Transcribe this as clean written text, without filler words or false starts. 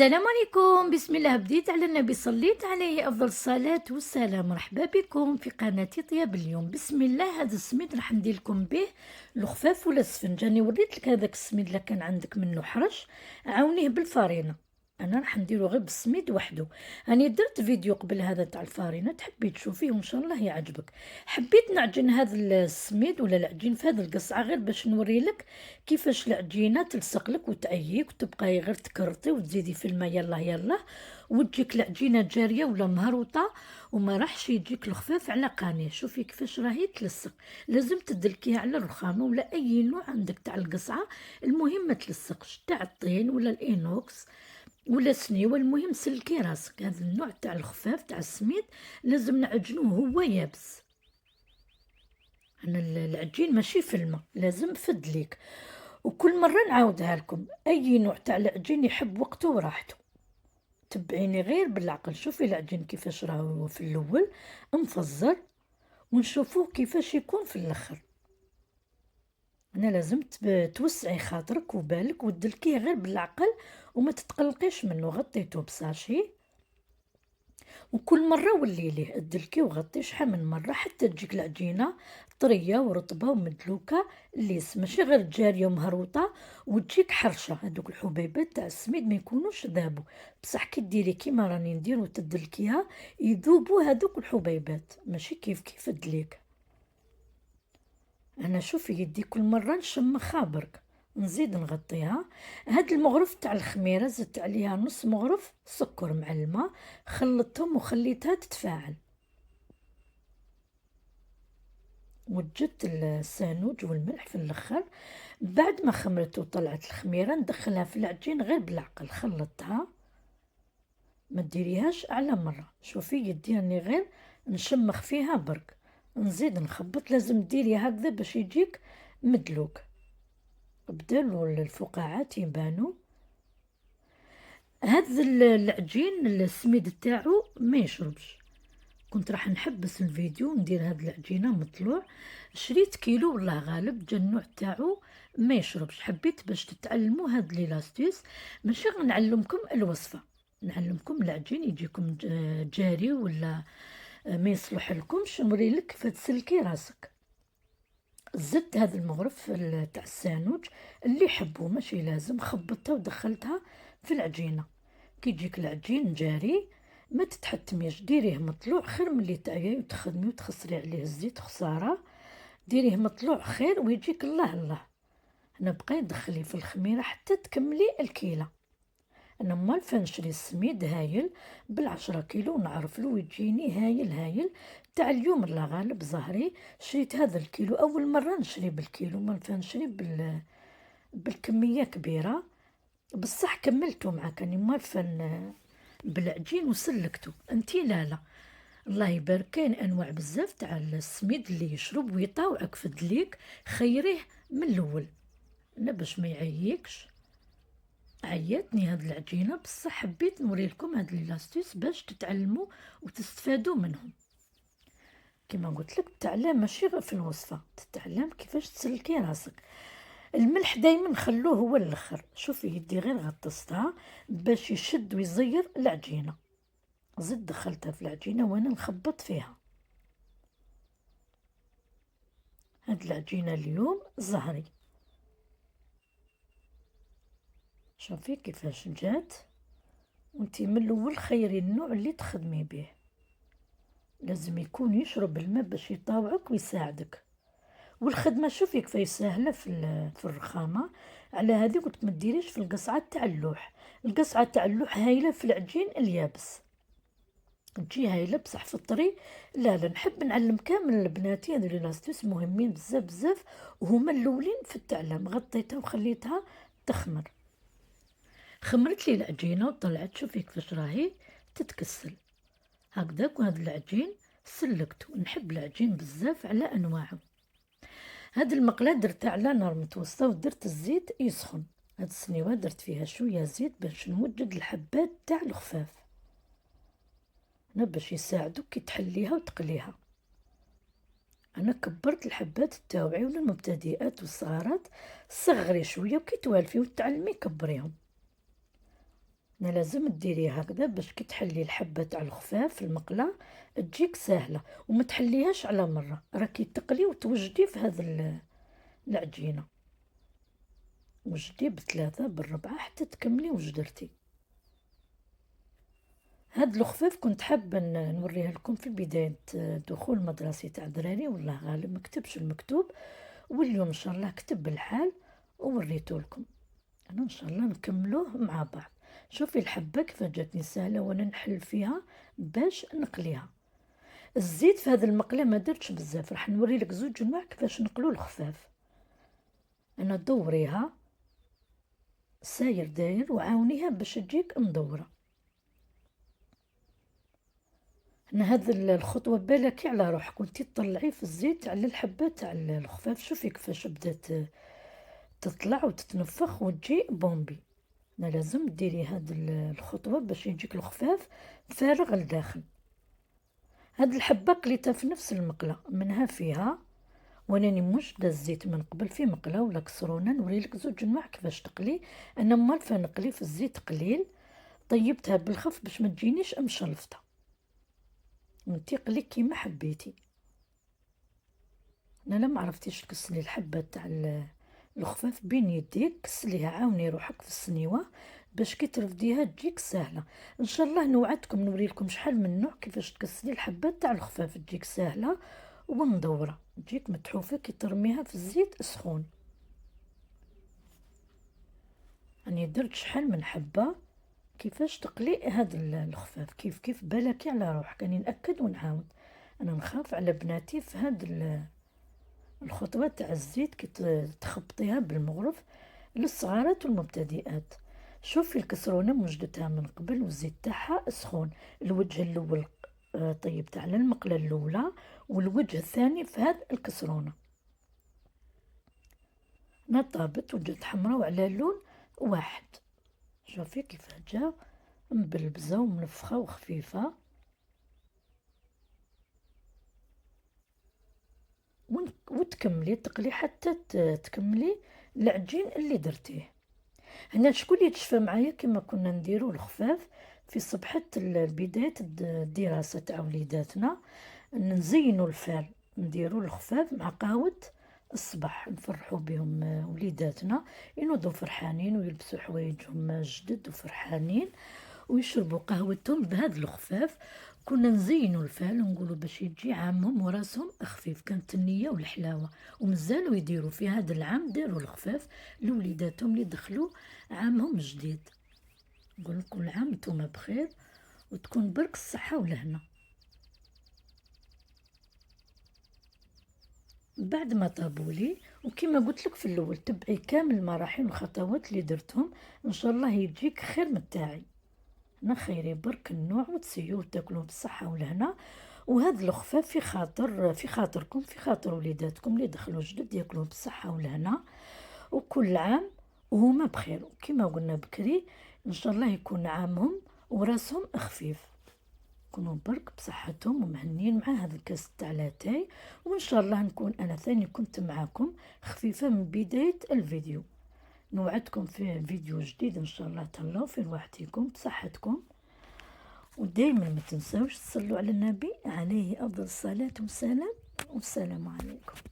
السلام عليكم. بسم الله، بديت على النبي صليت عليه أفضل الصلاة والسلام. مرحبا بكم في قناتي طياب اليوم. بسم الله، هذا السميد راح ندير لكم به الخفاف ولا السفنج. راني وريت لك هذاك السميد اللي كان عندك منه حرش، عاونيه بالفارينة. انا راح نديرو غير بالسميد وحده. راني درت فيديو قبل هذا تاع الفارينة، تحبي تشوفيه وان شاء الله يعجبك. حبيت نعجن هذا السميد ولا العجين في هذه القصعه غير باش نوري لك كيفاش العجينه تلصق لك وتعييك وتبقاي غير تكرطي وتزيدي في الماء يلا يلا، وتجيك العجينه جاريه ولا مهروطه، وما راحش يجيك الخفاف على قانيه. شوفي كيفاش راهي تلصق. لازم تدلكيها على الرخامه ولا اي نوع عندك تاع القصعه، المهم ما تلصقش، تاع الطين ولا الانوكس ولا سنيوه، المهم سلكي راسك. هذا النوع تاع الخفاف تاع السميد لازم نعجنوه هو يابس. انا العجين ماشي في الماء، لازم في الدليك. وكل مره نعاودها لكم، اي نوع تاع العجين يحب وقته وراحته. تبعيني غير بالعقل. شوفي العجين كيفاش راهو في الاول مفزر، ونشوفوه كيفاش يكون في الاخر. انا لازم توسعي خاطرك وبالك وتدلكيه غير بالعقل، وما تتقلقيش منه. غطيته بساشي، وكل مرة ولي ليه ادلكي وغطي شحال من مرة حتى تجيك العجينة طرية ورطبة ومدلوكة ليس، ماشي غير جارية ومهروطة، وتجيك حرشة. هذوك الحبيبات تاع السميد ما يكونوش ذابوا، بصح كي ديري كيما راني ندير وتدلكيها يذوبوا هذوك الحبيبات، ماشي كيف الدليك. انا شوفي يدي كل مرة نشمخها برك، نزيد نغطيها. هاد المغرف تاع الخميره زدت عليها نص مغرف سكر مع الماء، خلطتهم وخليتها تتفاعل. وجدت السانوج والملح في الاخر. بعد ما خمرت وطلعت الخميره ندخلها في العجين غير بالعقل، خلطتها، ما ديريهاش على مره. شوفي يدي راني غير نشمخ فيها برك، نزيد نخبط. لازم ديري هكذا باش يجيك مدلوك. بدلوا الفقاعات يبانوا. هذا العجين السميد تاعو ما يشربش. كنت راح نحبس الفيديو وندير هاد العجينه مطلوع. شريت كيلو والله غالب جا النوع تاعو ما يشربش. حبيت باش تتعلموا هاد لي لاستيس، ماشي غنعلمكم الوصفه، نعلمكم العجين يجيكم جاري ولا ما يصلح لكمش. نوري لك كيف تسلكي راسك. زدت هذا المغرف تاع السانوج اللي يحبوه، ماشي لازم. خبطتها ودخلتها في العجينه. كي يجيك العجين جاري ما تتحتميش، ديريه مطلوع خير من اللي تعياي وتخدمي وتخسري عليه الزيت، خساره. ديريه مطلوع خير ويجيك الله الله. انا بقيت دخليه في الخميره حتى تكملي الكيله. انا مال فنشري السميد هايل بال10 كيلو، نعرف له ويجيني هايل هايل. تاع اليوم الله غالب زهري شريت هذا الكيلو، اول مره نشري بالكيلو، مال فنشري بالكميه كبيره. بصح كملته معاك راني مالفن بالعجين وسلكته. انتي لا الله يبارك، كاين انواع بزاف تاع السميد اللي يشرب ويطاوعك في الدليك، خيريه من الاول. انا باش ما يعييكش عياتني هاد العجينه، بصح حبيت نوري لكم هاد لي لاستيس باش تتعلموا وتستفادوا منهم. كما قلت لك التعلم ماشي غير في الوصفه، تتعلم كيفاش تسلكي راسك. الملح دايما خلوه هو الاخر. شوفي يدي غير غطستها باش يشد ويزير العجينه. زد دخلتها في العجينه وانا نخبط فيها. هاد العجينه اليوم زهري. شوفي كيفاش جات. وانتي من الاول خيري النوع اللي تخدمي به، لازم يكون يشرب الماء باش يطاوعك ويساعدك. والخدمه شوفي كيف سهله في الرخامه. على هذه قلت ما ديريش في القصعه تاع اللوح. القصعه تاع اللوح هايله في العجين اليابس، تجي هايله، بصح في الطري لا. نحب نعلم كامل بناتي هذو لي لاستيس مهمين بزاف بزاف، وهما الاولين في التعلم. غطيتها وخليتها تخمر. خمرت لي العجينه وطلعت. شوفي كيفاش راهي تتكسل هكذاك. وهذا العجين سلكته. نحب العجين بزاف على انواعه. هاد المقله درتها على نار متوسطه ودرت الزيت يسخن. هاد السنيوه درت فيها شويه زيت باش نوجد الحبات تاع الخفاف، انا باش يساعدوك كي تحليها وتقليها. انا كبرت الحبات تاوعي وللمبتدئات والصغارات صغري شويه، وكي توالفي وتعلمي كبريهم. أنا لازم ديري هكذا باش كي تحلي الحبة تاع الخفاف في المقلة تجيك سهلة، وما تحليهاش على مرة، راكي تقلي وتوجدي في هذا العجينة، وجدي بثلاثة بالربعة حتى تكملي وش درتي. هاد الخفاف كنت حابة نوريها لكم في بداية دخول مدرسي تاع دراري، والله غالب مكتبش المكتوب، واليوم ان شاء الله كتب الحال ووريته لكم. انا ان شاء الله نكملوه مع بعض. شوفي الحبة كيف جاتني سهلة وانا نحل فيها باش نقليها. الزيت في هذا المقلة ما درتش بزاف، راح نوري لك زوج انواع كيفاش نقلو الخفاف. انا دوريها ساير داير وعاونيها باش تجيك مدورة. هنا هذه الخطوة بالك على روحك وانتي تطلعي في الزيت على الحبة تاع الخفاف. شوفي كيفاش بدات تطلع وتتنفخ وتجي بومبي. هنا لازم ديري هذه الخطوة باش يجيك الخفاف فارغ لداخل. هاد الحبة قليتها في نفس المقلة منها فيها، وانني مش دا الزيت من قبل في مقلة ولا كسرونة. نوريلك زوج انواع كيفاش تقلي. انا مالفة نقلي في الزيت قليل، طيبتها بالخف باش ما تجينيش مشلفطة، وانتي قلي كيما حبيتي. انا ما عرفتيش تكسلي الحبة تاع الخفاف بين يديك، كسليها عاوني روحك في السنيوة باش كي ترفديها تجيك سهلة. ان شاء الله نوعدكم نوريلكم شحال من نوع كيفاش تكسلي الحبات تاع الخفاف تجيك سهلة ومدورة، تجيك متحوفة كي ترميها في الزيت سخون. راني درت شحال من حبة كيفاش تقلي هاد الخفاف، كيف بالك على روحك. راني نأكد ونعاود، انا نخاف على بناتي في هاد الخطوة تاع الزيت كي تخبطيها بالمغرف للصغارات والمبتدئات. شوفي الكسرونة موجدتها من قبل والزيت تاعها سخون. الوجه الاول طيبت على المقلة الاولى، والوجه الثاني في هذا الكسرونة ما طابت وجات حمراء وعلى لون واحد. شوفي كيف جا مبلبزة ومنفخة وخفيفة. وتكملي تقلي حتى تكملي العجين اللي درتيه. هنا شكون اللي تشفى معايا كما كنا نديرو الخفاف في صبحة بداية الدراسة تاع وليداتنا، نزينو الفال نديرو الخفاف مع قهوة الصباح نفرحو بهم وليداتنا، ينوضوا فرحانين ويلبسوا حوايجهم جدد وفرحانين ويشربوا قهوتهم بهذا الخفاف. كنا نزينوا الفال ونقولوا باش يجي عامهم وراسهم خفيف. كانت النية والحلاوة ومازالوا يديروا في هذا العام، داروا الخفاف لوليداتهم اللي دخلوا عامهم جديد. نقول كل عام نتوما بخير وتكون برك الصحة والهنا. بعد ما طابولي وكما قلت لك في الاول تبعي كامل المراحل والخطوات اللي درتهم، ان شاء الله يجيك خير من تاعي. انا خيري برك النوع وتسيو وتاكلوه بالصحة والهنا. وهذا الخفاف في خاطركم، في خاطر وليداتكم اللي دخلوا جدد ياكلوه بالصحة والهنا، وكل عام وهما بخير. وكما قلنا بكري ان شاء الله يكون عامهم وراسهم خفيف، يكونوا برك بصحتهم ومهنين مع هذا الكاس تاع لاتاي. وان شاء الله نكون انا ثاني كنت معكم خفيفة من بداية الفيديو. نوعدكم في فيديو جديد ان شاء الله. تهلاو في رواحتكم بصحتكم، ودائما ما تنسوش تصلوا على النبي عليه افضل الصلاة والسلام، والسلام عليكم.